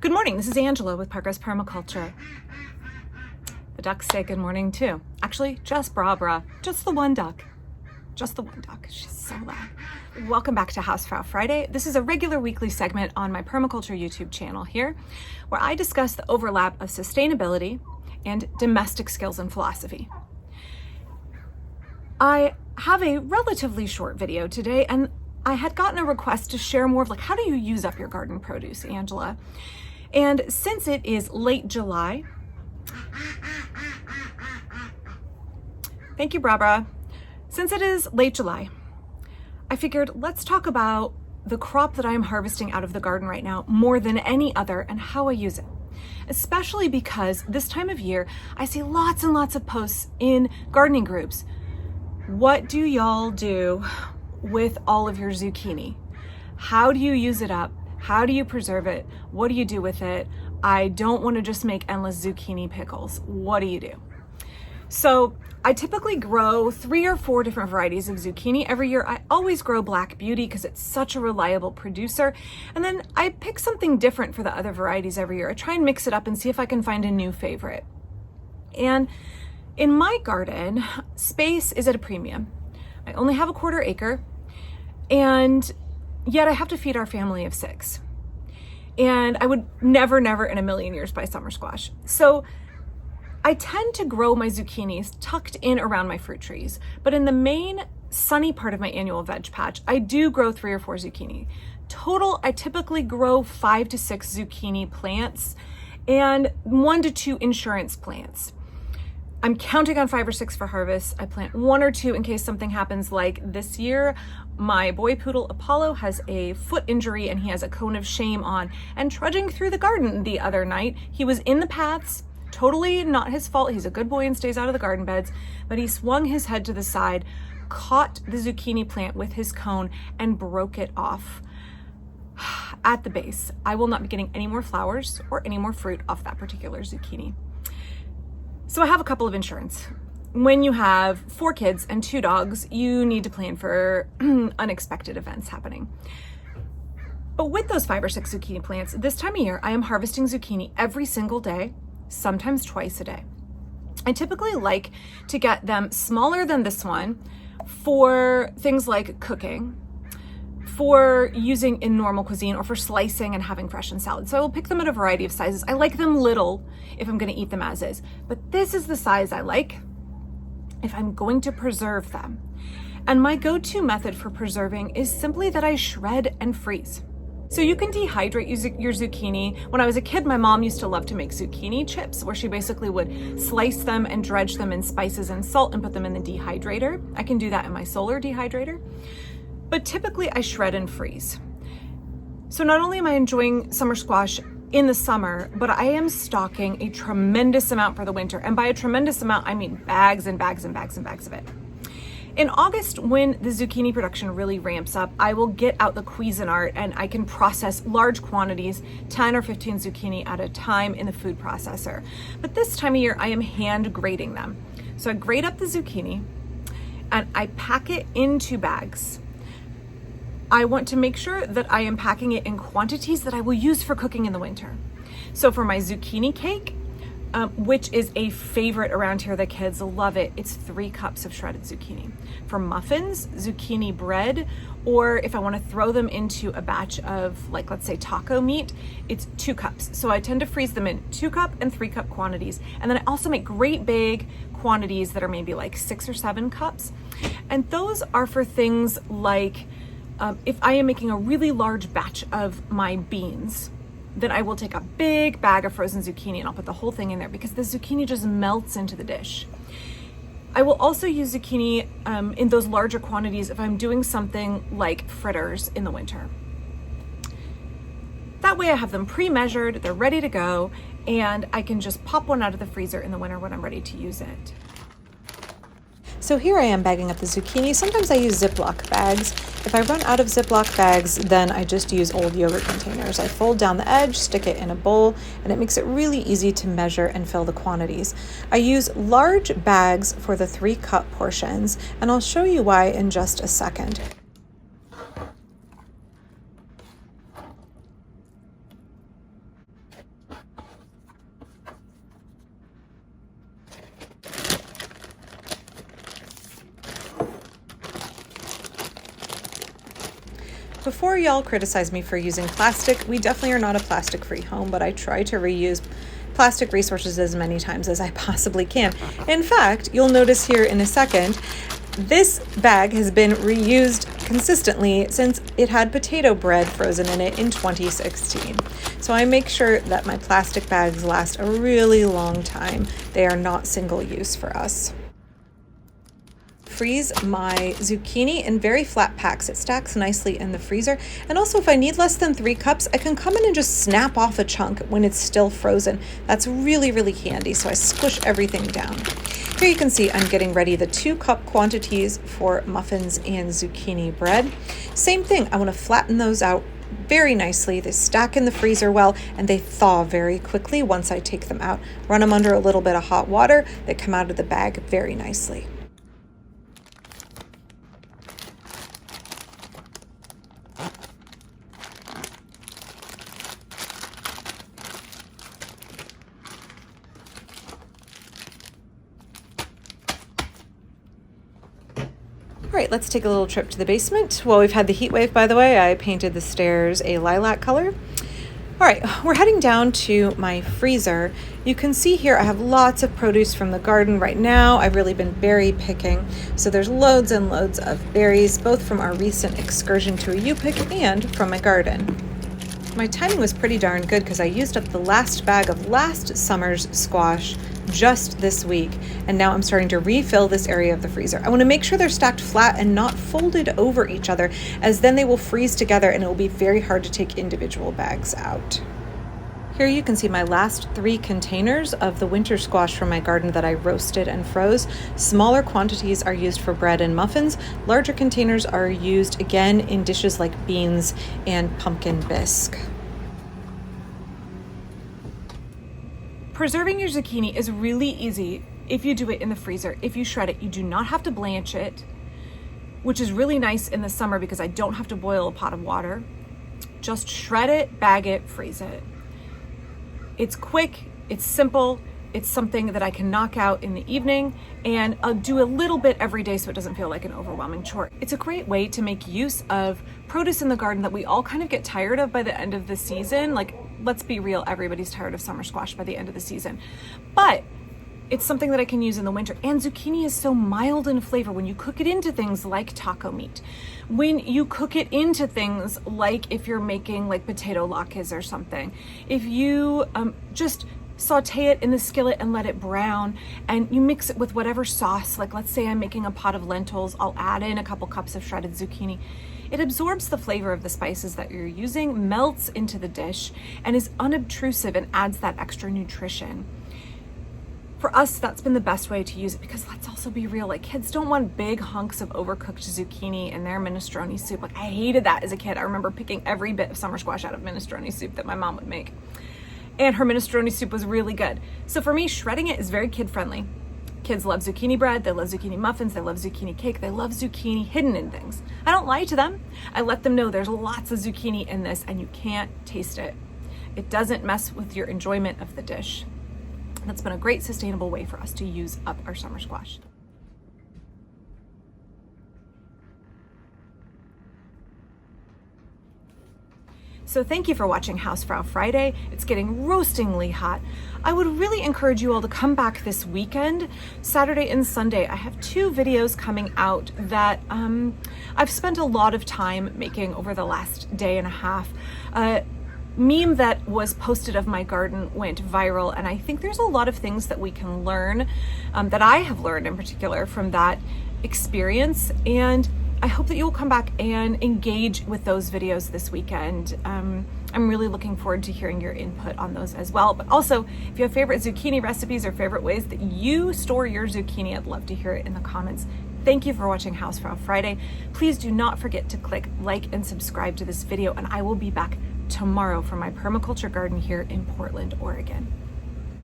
Good morning, this is Angela with Parker's Permaculture. The ducks say good morning too. Actually, just Bra, just the one duck. Just the one duck, she's so loud. Welcome back to Hausfrau Friday. This is a regular weekly segment on my permaculture YouTube channel here, where I discuss the overlap of sustainability and domestic skills and philosophy. I have a relatively short video today, and I had gotten a request to share more of how do you use up your garden produce, Angela? And since it is late July, thank you, Bra. Since it is late July, I figured let's talk about the crop that I'm harvesting out of the garden right now more than any other and how I use it. Especially because this time of year, I see lots and lots of posts in gardening groups. What do y'all do with all of your zucchini? How do you use it up? How do you preserve it? What do you do with it? I don't want to just make endless zucchini pickles. What do you do? So I typically grow 3 or 4 different varieties of zucchini every year. I always grow Black Beauty because it's such a reliable producer. And then I pick something different for the other varieties every year. I try and mix it up and see if I can find a new favorite. And in my garden, space is at a premium. I only have a 1/4 acre, and yet I have to feed our family of 6. And I would never in a million years buy summer squash. So I tend to grow my zucchinis tucked in around my fruit trees, but in the main sunny part of my annual veg patch, I do grow 3 or 4 zucchini. Total, I typically grow 5 to 6 zucchini plants and 1 to 2 insurance plants. I'm counting on 5 or 6 for harvest. I plant 1 or 2 in case something happens, like this year. My boy poodle Apollo has a foot injury and he has a cone of shame on. And trudging through the garden the other night, he was in the paths, totally not his fault. He's a good boy and stays out of the garden beds, but he swung his head to the side, caught the zucchini plant with his cone and broke it off at the base. I will not be getting any more flowers or any more fruit off that particular zucchini. So I have a couple of insurance. When you have 4 kids and 2 dogs, you need to plan for unexpected events happening. But with those 5 or 6 zucchini plants, this time of year, I am harvesting zucchini every single day, sometimes twice a day. I typically like to get them smaller than this one for things like cooking, for using in normal cuisine, or for slicing and having fresh in salad. So I will pick them at a variety of sizes. I like them little if I'm going to eat them as is, but this is the size I like if I'm going to preserve them. And my go-to method for preserving is simply that I shred and freeze. So you can dehydrate your zucchini. When I was a kid, my mom used to love to make zucchini chips, where she basically would slice them and dredge them in spices and salt and put them in the dehydrator. I can do that in my solar dehydrator. But typically I shred and freeze. So not only am I enjoying summer squash in the summer, but I am stocking a tremendous amount for the winter. And by a tremendous amount, I mean bags and bags and bags and bags of it. In August, when the zucchini production really ramps up, I will get out the Cuisinart and I can process large quantities, 10 or 15 zucchini at a time in the food processor. But this time of year, I am hand grating them. So I grate up the zucchini and I pack it into bags. I want to make sure that I am packing it in quantities that I will use for cooking in the winter. So for my zucchini cake, which is a favorite around here, the kids love it, it's 3 cups of shredded zucchini. For muffins, zucchini bread, or if I want to throw them into a batch of, let's say taco meat, it's 2 cups. So I tend to freeze them in 2 cup and 3 cup quantities. And then I also make great big quantities that are maybe 6 or 7 cups. And those are for things like, if I am making a really large batch of my beans, then I will take a big bag of frozen zucchini and I'll put the whole thing in there because the zucchini just melts into the dish. I will also use zucchini in those larger quantities if I'm doing something like fritters in the winter. That way I have them pre-measured, they're ready to go, and I can just pop one out of the freezer in the winter when I'm ready to use it. So here I am bagging up the zucchini. Sometimes I use Ziploc bags. If I run out of Ziploc bags, then I just use old yogurt containers. I fold down the edge, stick it in a bowl, and it makes it really easy to measure and fill the quantities. I use large bags for the 3 cup portions, and I'll show you why in just a second. Before y'all criticize me for using plastic, we definitely are not a plastic-free home, but I try to reuse plastic resources as many times as I possibly can. In fact, you'll notice here in a second, this bag has been reused consistently since it had potato bread frozen in it in 2016. So I make sure that my plastic bags last a really long time. They are not single use for us. Freeze my zucchini in very flat packs. It stacks nicely in the freezer. And also, if I need less than 3 cups, I can come in and just snap off a chunk when it's still frozen. That's really, really handy. So I squish everything down. Here you can see I'm getting ready the 2-cup quantities for muffins and zucchini bread. Same thing, I want to flatten those out very nicely. They stack in the freezer well, and they thaw very quickly once I take them out. Run them under a little bit of hot water. They come out of the bag very nicely. All right, let's take a little trip to the basement. Well, we've had the heat wave, by the way. I painted the stairs a lilac color. All right, we're heading down to my freezer. You can see here I have lots of produce from the garden right now. I've really been berry picking. So there's loads and loads of berries, both from our recent excursion to a U-Pick and from my garden. My timing was pretty darn good because I used up the last bag of last summer's squash just this week, and now I'm starting to refill this area of the freezer. I want to make sure they're stacked flat and not folded over each other, as then they will freeze together and it will be very hard to take individual bags out. Here you can see my last 3 containers of the winter squash from my garden that I roasted and froze. Smaller quantities are used for bread and muffins. Larger containers are used again in dishes like beans and pumpkin bisque. Preserving your zucchini is really easy if you do it in the freezer. If you shred it, you do not have to blanch it, which is really nice in the summer because I don't have to boil a pot of water. Just shred it, bag it, freeze it. It's quick, it's simple, it's something that I can knock out in the evening, and I'll do a little bit every day so it doesn't feel like an overwhelming chore. It's a great way to make use of produce in the garden that we all kind of get tired of by the end of the season. Like, let's be real, everybody's tired of summer squash by the end of the season. But it's something that I can use in the winter. And zucchini is so mild in flavor when you cook it into things like taco meat. When you cook it into things like if you're making like potato latkes or something. If you just saute it in the skillet and let it brown, and you mix it with whatever sauce, like let's say I'm making a pot of lentils, I'll add in a couple cups of shredded zucchini. It absorbs the flavor of the spices that you're using, melts into the dish, and is unobtrusive and adds that extra nutrition. For us, that's been the best way to use it because let's also be real, like kids don't want big hunks of overcooked zucchini in their minestrone soup. Like I hated that as a kid. I remember picking every bit of summer squash out of minestrone soup that my mom would make. And her minestrone soup was really good. So for me, shredding it is very kid friendly. Kids love zucchini bread, they love zucchini muffins, they love zucchini cake, they love zucchini hidden in things. I don't lie to them. I let them know there's lots of zucchini in this and you can't taste it. It doesn't mess with your enjoyment of the dish. That's been a great sustainable way for us to use up our summer squash. So thank you for watching Hausfrau Friday. It's getting roastingly hot. I would really encourage you all to come back this weekend, Saturday and Sunday. I have 2 videos coming out that I've spent a lot of time making over the last day and a half. Meme that was posted of my garden went viral, and I think there's a lot of things that we can learn, that I have learned in particular from that experience, and I hope that you'll come back and engage with those videos this weekend. I'm really looking forward to hearing your input on those as well. But also, if you have favorite zucchini recipes or favorite ways that you store your zucchini, I'd love to hear it in the comments. Thank you for watching Hausfrau Friday. Please do not forget to click like and subscribe to this video, and I will be back tomorrow for my permaculture garden here in Portland, Oregon.